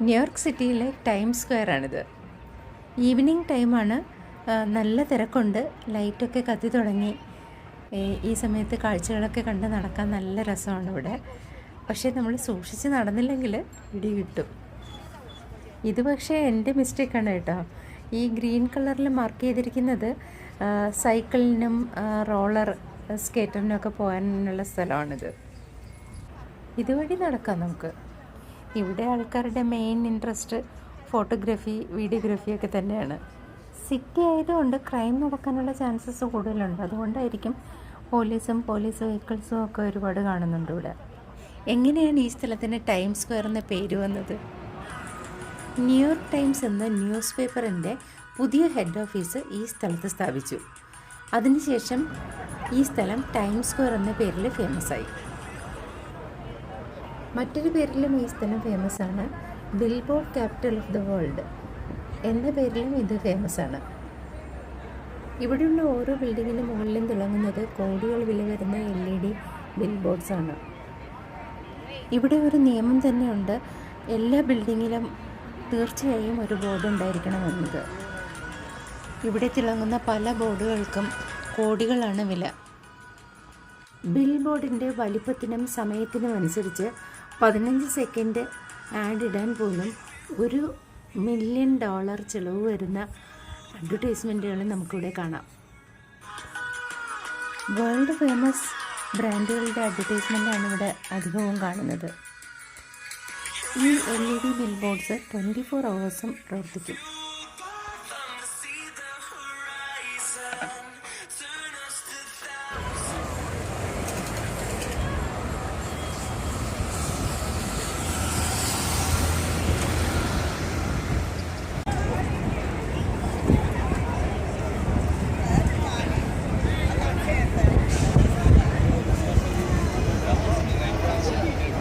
New York സിറ്റിയിലെ time സ്ക്വയറാണിത്. Evening ടൈമാണ്. നല്ല തിരക്കുണ്ട്. ലൈറ്റൊക്കെ കത്തി തുടങ്ങി. ഈ സമയത്ത് കാഴ്ചകളൊക്കെ കണ്ട് നടക്കാൻ നല്ല രസമാണ് ഇവിടെ. പക്ഷേ നമ്മൾ സൂക്ഷിച്ച് നടന്നില്ലെങ്കിൽ ഇടി കിട്ടും. ഇത് പക്ഷേ എൻ്റെ മിസ്റ്റേക്കാണ് കേട്ടോ. ഈ ഗ്രീൻ കളറിൽ മാർക്ക് ചെയ്തിരിക്കുന്നത് സൈക്കിളിനും റോളർ സ്കേറ്ററിനൊക്കെ പോകാനുള്ള സ്ഥലമാണിത്. ഇതുവഴി നടക്കാം നമുക്ക്. ഇവിടെ ആൾക്കാരുടെ മെയിൻ ഇൻട്രസ്റ്റ് ഫോട്ടോഗ്രാഫി, വീഡിയോഗ്രാഫി ഒക്കെ തന്നെയാണ്. സിറ്റി ആയതുകൊണ്ട് ക്രൈം നടക്കാനുള്ള ചാൻസസ് കൂടുതലുണ്ട്. അതുകൊണ്ടായിരിക്കും പോലീസ് വെഹിക്കിൾസും ഒക്കെ ഒരുപാട് കാണുന്നുണ്ട് ഇവിടെ. എങ്ങനെയാണ് ഈ സ്ഥലത്തിന് ടൈം സ്ക്വയർ എന്ന പേര് വന്നത്? ന്യൂയോർക്ക് ടൈംസ് എന്ന ന്യൂസ് പേപ്പറിൻ്റെ പുതിയ ഹെഡ് ഓഫീസ് ഈ സ്ഥലത്ത് സ്ഥാപിച്ചു. അതിനുശേഷം ഈ സ്ഥലം ടൈം സ്ക്വയർ എന്ന പേരിൽ ഫേമസായി. മറ്റൊരു പേരിലും ഈ സ്ഥലം ഫേമസ് ആണ്. Billboard capital of the world എന്ന പേരിലും ഇത് ഫേമസ് ആണ്. ഇവിടെയുള്ള ഓരോ ബിൽഡിങ്ങിന് മുകളിലും തിളങ്ങുന്നത് കോടികൾ വില വരുന്ന LED ബിൽബോർഡ്സ് ആണ്. ഇവിടെ ഒരു നിയമം തന്നെയുണ്ട്. എല്ലാ ബിൽഡിങ്ങിലും തീർച്ചയായും ഒരു ബോർഡ് ഉണ്ടായിരിക്കണമെന്നത്. ഇവിടെ തിളങ്ങുന്ന പല ബോർഡുകൾക്കും കോടികളാണ് വില. ബിൽബോർഡിൻ്റെ വലിപ്പത്തിനും സമയത്തിനും അനുസരിച്ച് 15 സെക്കൻഡ് ആഡ് ഇടാൻ പോലും $1 മില്യൺ ചിലവ് വരുന്ന അഡ്വർടൈസ്മെൻറ്റുകൾ നമുക്കിവിടെ കാണാം. വേൾഡ് ഫേമസ് ബ്രാൻഡുകളുടെ അഡ്വർടൈസ്മെൻറ്റാണ് ഇവിടെ അധികവും കാണുന്നത്. ഈ LED ബിൽബോർഡ്സ് 24 hours പ്രവർത്തിക്കും.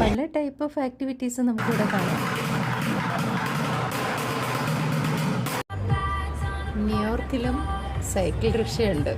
പല ടൈപ്പ് ഓഫ് ആക്ടിവിറ്റീസ് നമുക്കിവിടെ കാണാം. ന്യൂയോർക്കിലും സൈക്കിൾ റിക്ഷയുണ്ട്.